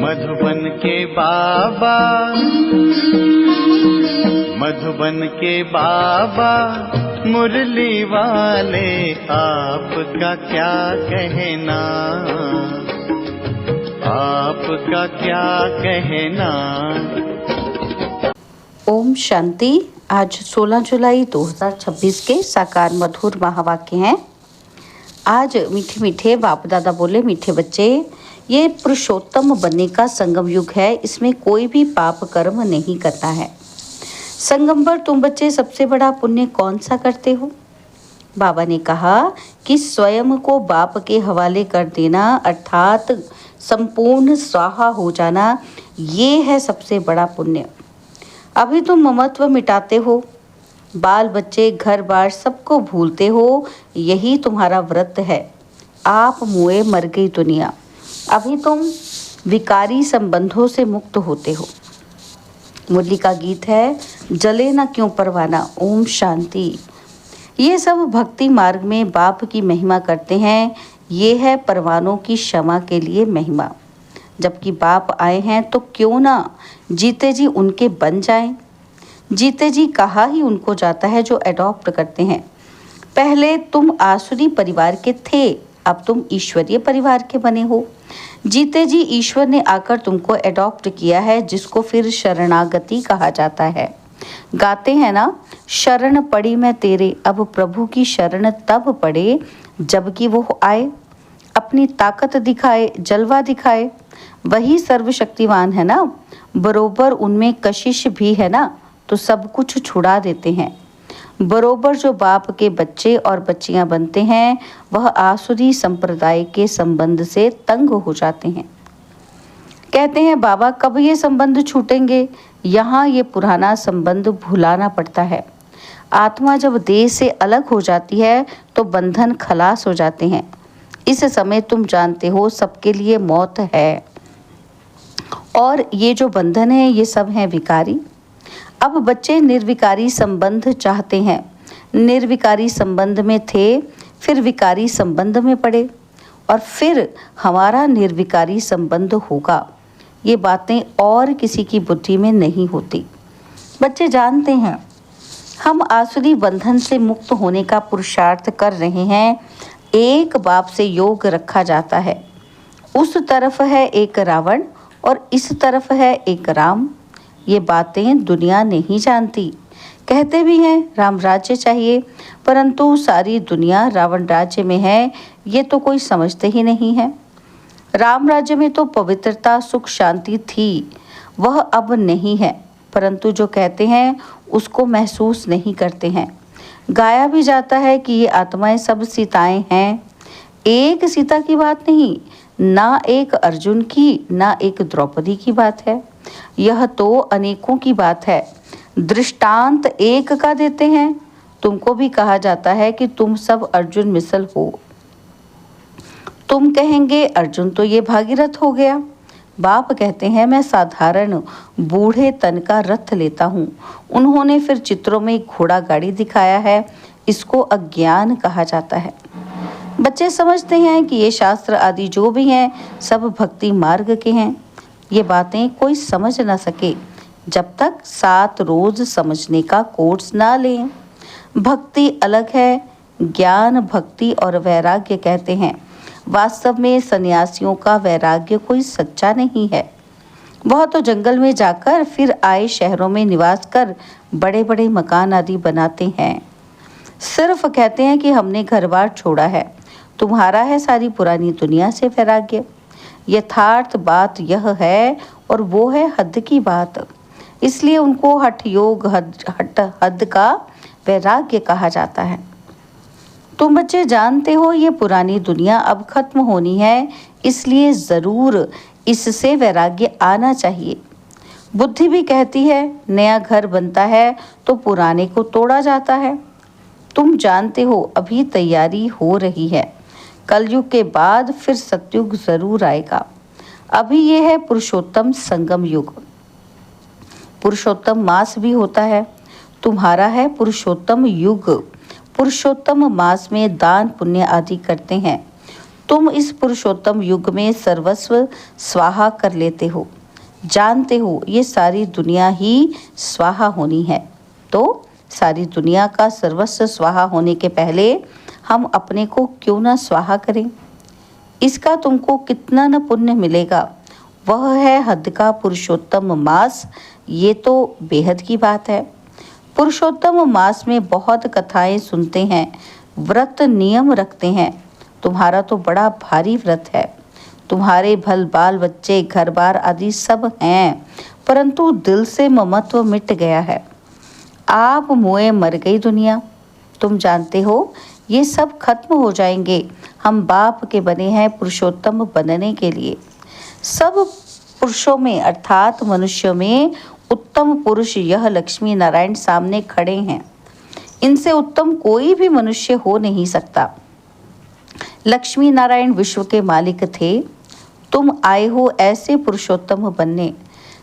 मधुबन के बाबा, मधुबन के बाबा मुरली वाले, आपका क्या कहना, आपका क्या कहना। ओम शांति। आज 16 जुलाई 2026 के साकार मधुर महावाक्य हैं। आज मीठे मीठे बाप दादा बोले, मीठे बच्चे, ये पुरुषोत्तम बनने का संगम युग है। इसमें कोई भी पाप कर्म नहीं करता है। संगम पर तुम बच्चे सबसे बड़ा पुण्य कौन सा करते हो? बाबा ने कहा कि स्वयं को बाप के हवाले कर देना, अर्थात संपूर्ण स्वाहा हो जाना, ये है सबसे बड़ा पुण्य। अभी तुम ममत्व मिटाते हो, बाल बच्चे घर बार सबको भूलते हो, यही तुम्हारा व्रत है। आप मुए मर गई दुनिया। अभी तुम विकारी संबंधों से मुक्त होते हो। मुरली का गीत है, जले ना क्यों परवाना। ओम शांति। ये सब भक्ति मार्ग में बाप की महिमा करते हैं। ये है परवानों की क्षमा के लिए महिमा। जबकि बाप आए हैं तो क्यों ना जीते जी उनके बन जाएं। जीते जी कहा ही उनको जाता है जो एडॉप्ट करते हैं। पहले तुम आसुरी परिवार के थे, अब तुम ईश्वरीय परिवार के बने हो। जीते जी ईश्वर ने आकर तुमको एडॉप्ट किया है, जिसको फिर शरणागति कहा जाता है। गाते हैं ना, शरण पड़ी मैं तेरे, अब प्रभु की शरण तब पड़े जबकि वो आए, अपनी ताकत दिखाए, जलवा दिखाए। वही सर्वशक्तिवान है ना, बरोबर उनमें कशिश भी है ना, तो सब कुछ छुड़ा देते हैं। बरोबर जो बाप के बच्चे और बच्चियां बनते हैं, वह आसुरी संप्रदाय के संबंध से तंग हो जाते हैं। कहते हैं बाबा कब ये संबंध छूटेंगे? यहाँ ये पुराना संबंध भुलाना पड़ता है। आत्मा जब देह से अलग हो जाती है तो बंधन खलास हो जाते हैं। इस समय तुम जानते हो सबके लिए मौत है, और ये जो बंधन है ये सब हैं विकारी। अब बच्चे निर्विकारी संबंध चाहते हैं। निर्विकारी संबंध में थे, फिर विकारी संबंध में पड़े, और फिर हमारा निर्विकारी संबंध होगा। ये बातें और किसी की बुद्धि में नहीं होती। बच्चे जानते हैं हम आसुरी बंधन से मुक्त होने का पुरुषार्थ कर रहे हैं। एक बाप से योग रखा जाता है। उस तरफ है एक रावण और इस तरफ है एक राम। ये बातें दुनिया नहीं जानती। कहते भी हैं राम राज्य चाहिए, परंतु सारी दुनिया रावण राज्य में है, ये तो कोई समझते ही नहीं है। राम राज्य में तो पवित्रता, सुख, शांति थी, वह अब नहीं है, परंतु जो कहते हैं उसको महसूस नहीं करते हैं। गाया भी जाता है कि ये आत्माएं सब सीताएं हैं। एक सीता की बात नहीं, ना एक अर्जुन की, ना एक द्रौपदी की बात है। यह तो अनेकों की बात है। दृष्टांत एक का देते हैं। तुमको भी कहा जाता है कि तुम सब अर्जुन मिसल हो। तुम कहेंगे अर्जुन तो ये भागीरथ हो गया। बाप कहते हैं मैं साधारण बूढ़े तन का रथ लेता हूँ। उन्होंने फिर चित्रों में घोड़ा गाड़ी दिखाया है। इसको अज्ञान कहा जाता है। बच्चे समझते हैं कि ये शास्त्र आदि जो भी हैं सब भक्ति मार्ग के हैं। ये बातें कोई समझ ना सके जब तक 7 रोज समझने का कोर्स ना लें। भक्ति अलग है, ज्ञान, भक्ति और वैराग्य कहते हैं। वास्तव में सन्यासियों का वैराग्य कोई सच्चा नहीं है। वह तो जंगल में जाकर फिर आए शहरों में निवास कर बड़े बड़े मकान आदि बनाते हैं। सिर्फ कहते हैं कि हमने घर बार छोड़ा है। तुम्हारा है सारी पुरानी दुनिया से वैराग्य। यथार्थ बात यह है, और वो है हद की बात। इसलिए उनको हठ योग, हद का वैराग्य कहा जाता है। तुम बच्चे जानते हो ये पुरानी दुनिया अब खत्म होनी है, इसलिए ज़रूर इससे वैराग्य आना चाहिए। बुद्धि भी कहती है नया घर बनता है तो पुराने को तोड़ा जाता है। तुम जानते हो अभी तैयारी हो रही है। कलयुग के बाद फिर सतयुग जरूर आएगा। अभी ये है पुरुषोत्तम संगम युग। पुरुषोत्तम मास भी होता है। तुम्हारा है पुरुषोत्तम युग। पुरुषोत्तम मास में दान पुण्य आदि करते हैं। तुम इस पुरुषोत्तम युग में सर्वस्व स्वाहा कर लेते हो। जानते हो ये सारी दुनिया ही स्वाहा होनी है, तो सारी दुनिया का सर्वस्व स्वाहा होने के पहले हम अपने को क्यों ना स्वाहा करें। इसका तुमको कितना न पुण्य मिलेगा, वह है हद का पुरुषोत्तम मास। ये तो बेहद की बात है। पुरुषोत्तम मास में बहुत कथाएं सुनते हैं, व्रत नियम रखते हैं। तुम्हारा तो बड़ा भारी व्रत है। तुम्हारे भल बाल बच्चे घर बार आदि सब हैं, परंतु दिल से ममत्व मिट गया है। आप मुए मर गई दुनिया। तुम जानते हो ये सब खत्म हो जाएंगे। हम बाप के बने हैं पुरुषोत्तम बनने के लिए। सब पुरुषों में अर्थात मनुष्यों में उत्तम पुरुष यह लक्ष्मी नारायण सामने खड़े हैं। इनसे उत्तम कोई भी मनुष्य हो नहीं सकता। लक्ष्मी नारायण विश्व के मालिक थे। तुम आए हो ऐसे पुरुषोत्तम बनने।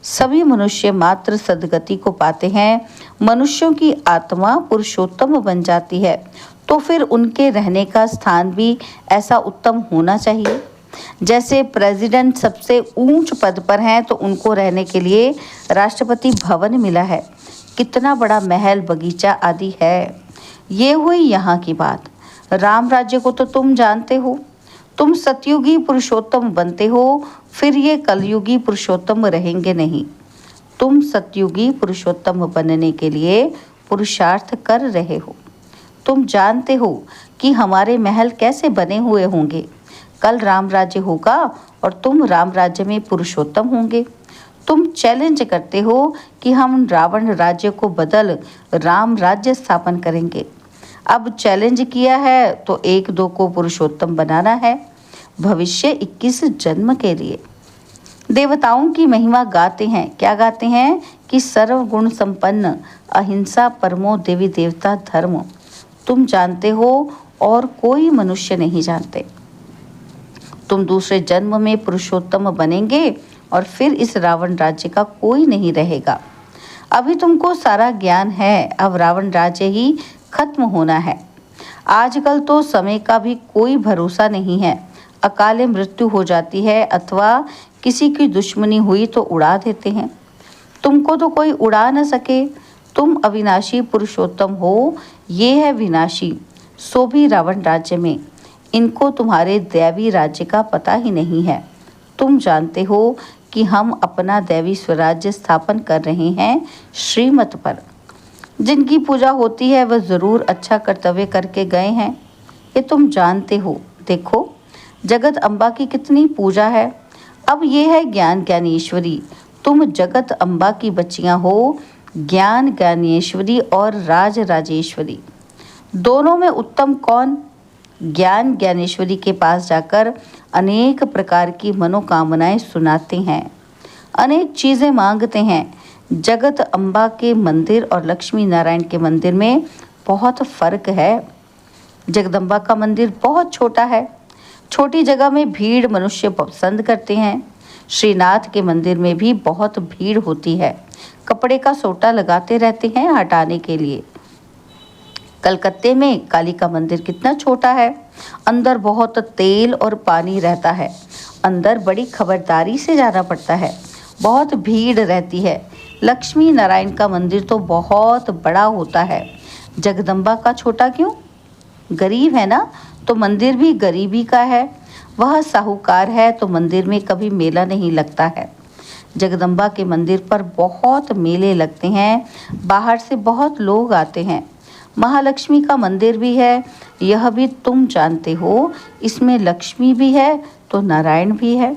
सभी मनुष्य मात्र सद्गति को पाते हैं। मनुष्यों की आत्मा पुरुषोत्तम बन जाती है, तो फिर उनके रहने का स्थान भी ऐसा उत्तम होना चाहिए। जैसे प्रेसिडेंट सबसे ऊंच पद पर हैं, तो उनको रहने के लिए राष्ट्रपति भवन मिला है। कितना बड़ा महल बगीचा आदि है। ये हुई यहाँ की बात। राम राज्य को तो तुम जानते हो। तुम सतयुगी पुरुषोत्तम बनते हो, फिर ये कलयुगी पुरुषोत्तम रहेंगे नहीं। तुम सतयुगी पुरुषोत्तम बनने के लिए पुरुषार्थ कर रहे हो। तुम जानते हो कि हमारे महल कैसे बने हुए होंगे। कल राम राज्य होगा और तुम राम राज्य में पुरुषोत्तम होंगे। तुम चैलेंज करते हो कि हम रावण राज्य को बदल राम राज्य स्थापन करेंगे। अब चैलेंज किया है तो एक दो को पुरुषोत्तम बनाना है, भविष्य 21 जन्म के लिए। देवताओं की महिमा गाते हैं। क्या गाते हैं कि सर्वगुण संपन्न अहिंसा परमो देवी देवता धर्म। तुम जानते हो और कोई मनुष्य नहीं जानते। तुम दूसरे जन्म में पुरुषोत्तम बनेंगे और फिर इस रावण राज्य का कोई नहीं रहेगा। अभी तुमको सारा ज्ञान है, अब रावण राज्य ही खत्म होना है। आजकल तो समय का भी कोई भरोसा नहीं है। अकाले मृत्यु हो जाती है अथवा किसी की दुश्मनी हुई तो उड़ा देते हैं। तुमको तो कोई उड़ा न सके। तुम अविनाशी पुरुषोत्तम हो, ये है विनाशी, सो भी रावण राज्य में। इनको तुम्हारे दैवी राज्य का पता ही नहीं है। तुम जानते हो कि हम अपना दैवी स्वराज्य स्थापन कर रहे हैं श्रीमत पर। जिनकी पूजा होती है वह जरूर अच्छा कर्तव्य करके गए हैं, ये तुम जानते हो। देखो जगत अम्बा की कितनी पूजा है। अब ये है ज्ञान ज्ञानेश्वरी। तुम जगत अम्बा की बच्चियां हो, ज्ञान ज्ञानेश्वरी और राज राजेश्वरी। दोनों में उत्तम कौन? ज्ञान ज्ञानेश्वरी के पास जाकर अनेक प्रकार की मनोकामनाएं सुनाते हैं, अनेक चीज़ें मांगते हैं। जगत अम्बा के मंदिर और लक्ष्मी नारायण के मंदिर में बहुत फर्क है। जगदम्बा का मंदिर बहुत छोटा है। छोटी जगह में भीड़ मनुष्य पसंद करते हैं। श्रीनाथ के मंदिर में भी बहुत भीड़ होती है। कपड़े का सोटा लगाते रहते हैं हटाने के लिए। कलकत्ते में काली का मंदिर कितना छोटा है। अंदर बहुत तेल और पानी रहता है। अंदर बड़ी खबरदारी से जाना पड़ता है। बहुत भीड़ रहती है। लक्ष्मी नारायण का मंदिर तो बहुत बड़ा होता है। जगदम्बा का छोटा क्यों? गरीब है ना, तो मंदिर भी गरीबी का है। वह साहूकार है तो मंदिर में कभी मेला नहीं लगता है। जगदम्बा के मंदिर पर बहुत मेले लगते हैं। बाहर से बहुत लोग आते हैं। महालक्ष्मी का मंदिर भी है, यह भी तुम जानते हो। इसमें लक्ष्मी भी है तो नारायण भी है।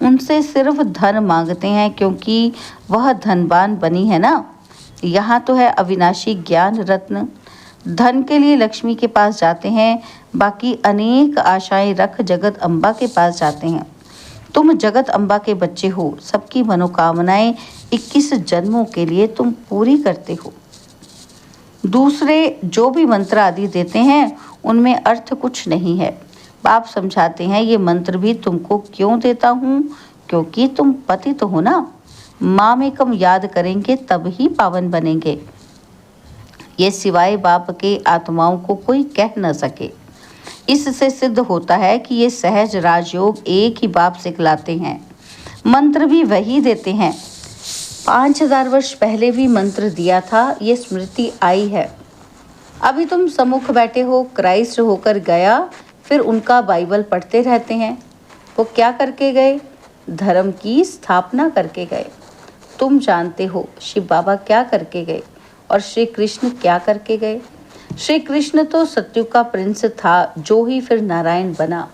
उनसे सिर्फ धन मांगते हैं क्योंकि वह धनवान बनी है ना। यहाँ तो है अविनाशी ज्ञान रत्न। धन के लिए लक्ष्मी के पास जाते हैं, बाकी अनेक आशाएं रख जगत अम्बा के पास जाते हैं। तुम जगत अम्बा के बच्चे हो। सबकी मनोकामनाएं 21 जन्मों के लिए तुम पूरी करते हो। दूसरे जो भी मंत्र आदि देते हैं उनमें अर्थ कुछ नहीं है। बाप समझाते हैं ये मंत्र भी तुमको क्यों देता हूँ, क्योंकि तुम पतित हो ना। मामेकम याद करेंगे तब ही पावन बनेंगे। ये सिवाय बाप के आत्माओं को कोई कह न सके। इससे सिद्ध होता है कि ये सहज राजयोग एक ही बाप सिखलाते हैं, मंत्र भी वही देते हैं। 5000 वर्ष पहले भी मंत्र दिया था, ये स्मृति आई है। अभी तुम सम्मुख बैठे हो, क्राइस्ट होकर गया, फिर उनका बाइबल पढ़ते रहते हैं। वो क्या करके गए? धर्म की स्थापना करके गए। तुम जानते हो शिव बाबा क्या करके गए और श्री कृष्ण क्या करके गए। श्री कृष्ण तो सतयुग का प्रिंस था, जो ही फिर नारायण बना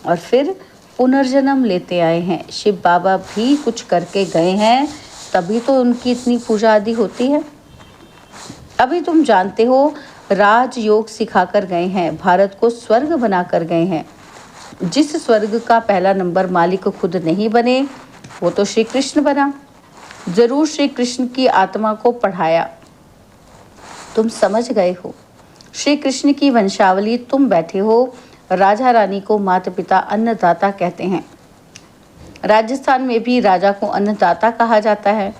और फिर पुनर्जन्म लेते आए हैं। शिव बाबा भी कुछ करके गए हैं, तभी तो उनकी इतनी पूजा आदि होती है। अभी तुम जानते हो राजयोग सिखाकर गए हैं, भारत को स्वर्ग बनाकर गए हैं। जिस स्वर्ग का पहला नंबर मालिक खुद नहीं बने, वो तो श्री कृष्ण बना। जरूर श्री कृष्ण की आत्मा को पढ़ाया। तुम समझ गए हो। श्री कृष्ण की वंशावली तुम बैठे हो। राजा रानी को माता पिता अन्नदाता कहते हैं। राजस्थान में भी राजा को अन्नदाता कहा जाता है।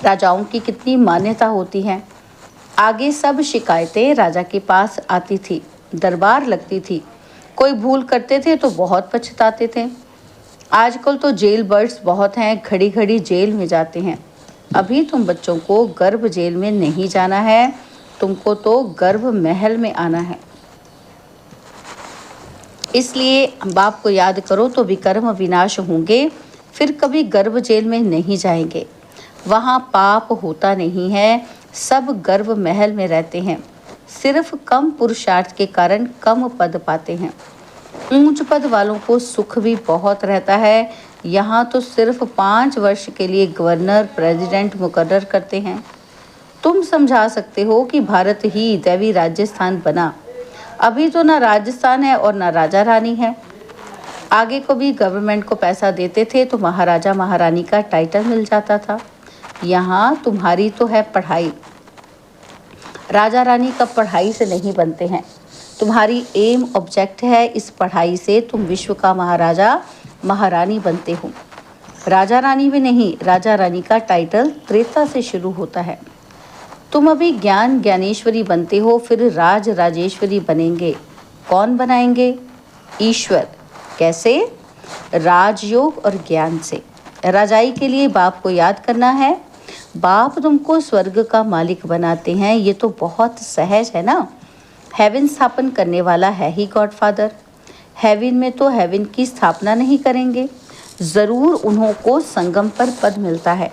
राजाओं की कितनी मान्यता होती है। आगे सब शिकायतें राजा के पास आती थी, दरबार लगती थी। कोई भूल करते थे तो बहुत पछताते थे। आजकल तो जेल बर्ड्स बहुत हैं, घड़ी घड़ी जेल में जाते हैं। अभी तुम बच्चों को गर्भ जेल में नहीं जाना है, तुमको तो गर्भ महल में आना है। इसलिए बाप को याद करो तो विकर्म विनाश होंगे, फिर कभी गर्भ जेल में नहीं जाएंगे। वहाँ पाप होता नहीं है, सब गर्भ महल में रहते हैं। सिर्फ कम पुरुषार्थ के कारण कम पद पाते हैं। ऊंच पद वालों को सुख भी बहुत रहता है। यहाँ तो सिर्फ 5 वर्ष के लिए गवर्नर प्रेसिडेंट मुकर्रर करते हैं। तुम समझा सकते हो कि भारत ही दैवी राजस्थान बना। अभी तो ना राजस्थान है और ना राजा रानी है। आगे को भी गवर्नमेंट को पैसा देते थे तो महाराजा महारानी का टाइटल मिल जाता था। यहाँ तुम्हारी तो है पढ़ाई। राजा रानी कब पढ़ाई से नहीं बनते हैं। तुम्हारी एम ऑब्जेक्ट है, इस पढ़ाई से तुम विश्व का महाराजा महारानी बनते हो। राजा रानी भी नहीं, राजा रानी का टाइटल त्रेता से शुरू होता है। तुम अभी ज्ञान ज्ञानेश्वरी बनते हो, फिर राज राजेश्वरी बनेंगे। कौन बनाएंगे? ईश्वर। कैसे? राजयोग और ज्ञान से। राजाई के लिए बाप को याद करना है। बाप तुमको स्वर्ग का मालिक बनाते हैं, ये तो बहुत सहज है ना। हेवन स्थापन करने वाला है ही गॉडफादर। हेवन में तो हेवन की स्थापना नहीं करेंगे, ज़रूर उन्हों को संगम पर पद मिलता है।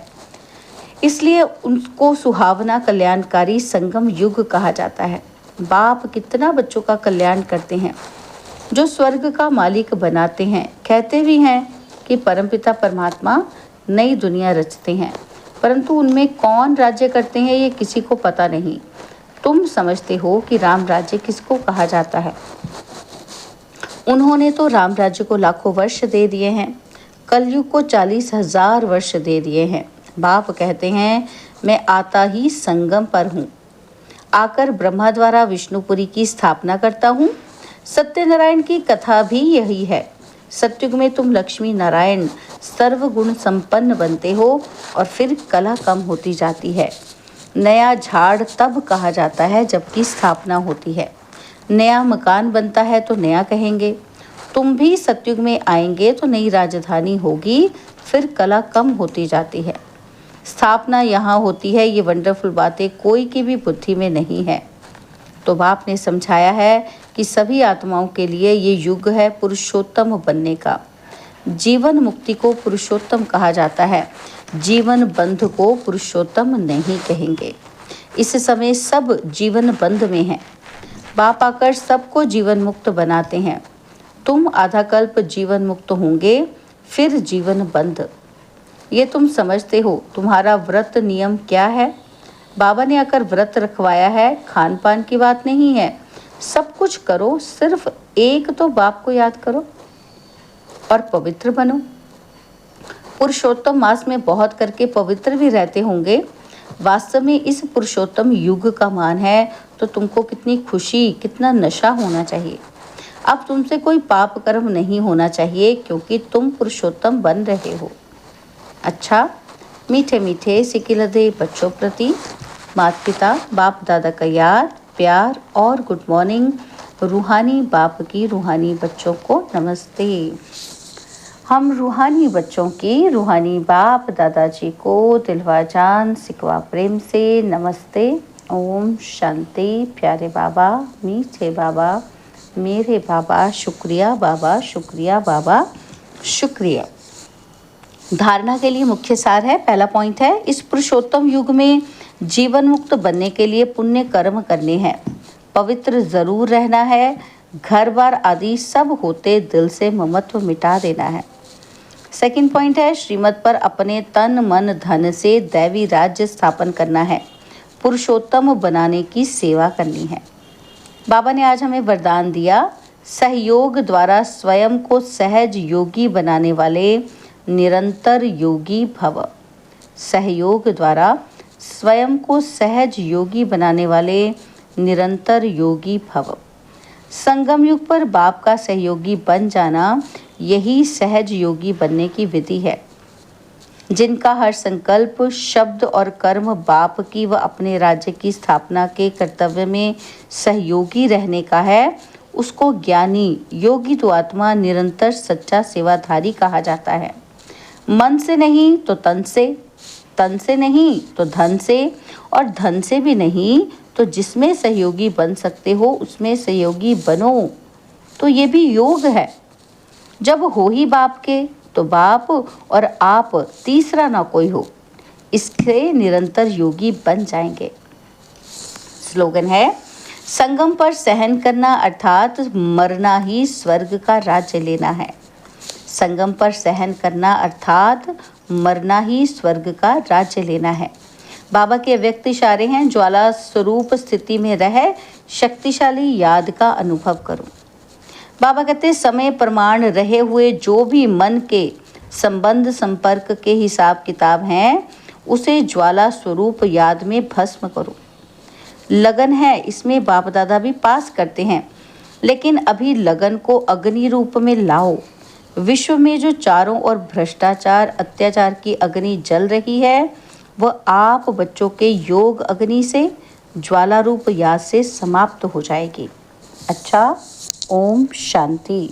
इसलिए उनको सुहावना कल्याणकारी संगम युग कहा जाता है। बाप कितना बच्चों का कल्याण करते हैं, जो स्वर्ग का मालिक बनाते हैं। कहते भी हैं कि परमपिता परमात्मा नई दुनिया रचते हैं, परंतु उनमें कौन राज्य करते हैं ये किसी को पता नहीं। तुम समझते हो कि राम राज्य किसको कहा जाता है। उन्होंने तो राम राज्य को लाखों वर्ष दे दिए हैं, कलयुग को 40,000 वर्ष दे दिए हैं। बाप कहते हैं मैं आता ही संगम पर हूँ, आकर ब्रह्मा द्वारा विष्णुपुरी की स्थापना करता हूँ। सत्यनारायण की कथा भी यही है। सतयुग में तुम लक्ष्मी नारायण सर्वगुण संपन्न बनते हो और फिर कला कम होती जाती है। नया झाड़ तब कहा जाता है जबकि स्थापना होती है। नया मकान बनता है तो नया कहेंगे। तुम भी सतयुग में आएंगे तो नई राजधानी होगी, फिर कला कम होती जाती है। स्थापना यहाँ होती है। ये वंडरफुल बातें कोई की भी बुद्धि में नहीं है। तो बाप ने समझाया है कि सभी आत्माओं के लिए ये युग है पुरुषोत्तम बनने का। जीवन मुक्ति को पुरुषोत्तम कहा जाता है, जीवन बंध को पुरुषोत्तम नहीं कहेंगे। इस समय सब जीवन बंध में हैं। बाप आकर सबको जीवन मुक्त बनाते हैं। तुम आधा कल्प जीवन मुक्त होंगे, फिर जीवन बंध। ये तुम समझते हो। तुम्हारा व्रत नियम क्या है? बाबा ने आकर व्रत रखवाया है, खान पान की बात नहीं है। सब कुछ करो, सिर्फ एक तो बाप को याद करो और पवित्र बनो। पुरुषोत्तम मास में बहुत करके पवित्र भी रहते होंगे। वास्तव में इस पुरुषोत्तम युग का मान है तो तुमको कितनी खुशी, कितना नशा होना चाहिए। अब तुमसे कोई पाप कर्म नहीं होना चाहिए, क्योंकि तुम पुरुषोत्तम बन रहे हो। अच्छा, मीठे मीठे सिकिलदे बच्चों प्रति माता पिता बाप दादा का याद, प्यार और गुड मॉर्निंग। रूहानी बाप की रूहानी बच्चों को नमस्ते। हम रूहानी बच्चों की रूहानी बाप दादाजी को दिलवा जान सिकवा प्रेम से नमस्ते। ओम शांति। प्यारे बाबा, मीठे बाबा, मेरे बाबा, शुक्रिया बाबा, शुक्रिया बाबा, शुक्रिया। धारणा के लिए मुख्य सार है। पहला पॉइंट है, इस पुरुषोत्तम युग में जीवन मुक्त बनने के लिए पुण्य कर्म करने हैं, पवित्र जरूर रहना है, घर बार आदि सब होते दिल से ममत्व मिटा देना है। सेकंड पॉइंट है, श्रीमत पर अपने तन मन धन से दैवी राज्य स्थापन करना है, पुरुषोत्तम बनाने की सेवा करनी है। बाबा ने आज हमें वरदान दिया, सहयोग द्वारा स्वयं को सहज योगी बनाने वाले निरंतर योगी भव। सहयोग द्वारा स्वयं को सहज योगी बनाने वाले निरंतर योगी भव। संगम युग पर बाप का सहयोगी बन जाना, यही सहज योगी बनने की विधि है। जिनका हर संकल्प, शब्द और कर्म बाप की व अपने राज्य की स्थापना के कर्तव्य में सहयोगी रहने का है, उसको ज्ञानी योगी तो आत्मा निरंतर सच्चा सेवाधारी कहा जाता है। मन से नहीं तो तन से नहीं तो धन से, और धन से भी नहीं तो जिसमें सहयोगी बन सकते हो उसमें सहयोगी बनो। तो ये भी योग है। जब हो ही बाप के तो बाप और आप तीसरा ना कोई हो, इससे निरंतर योगी बन जाएंगे। स्लोगन है, संगम पर सहन करना अर्थात मरना ही स्वर्ग का राज्य लेना है। संगम पर सहन करना अर्थात मरना ही स्वर्ग का राज्य लेना है। बाबा के व्यक्त इशारे हैं, ज्वाला स्वरूप स्थिति में रह शक्तिशाली याद का अनुभव करो। बाबा कहते, समय प्रमाण रहे हुए जो भी मन के संबंध संपर्क के हिसाब किताब हैं, उसे ज्वाला स्वरूप याद में भस्म करो। लगन है, इसमें बाप दादा भी पास करते हैं, लेकिन अभी लगन को अग्नि रूप में लाओ। विश्व में जो चारों ओर भ्रष्टाचार अत्याचार की अग्नि जल रही है, वह आप बच्चों के योग अग्नि से ज्वाला रूप याद से समाप्त हो जाएगी। अच्छा, ओम शांति।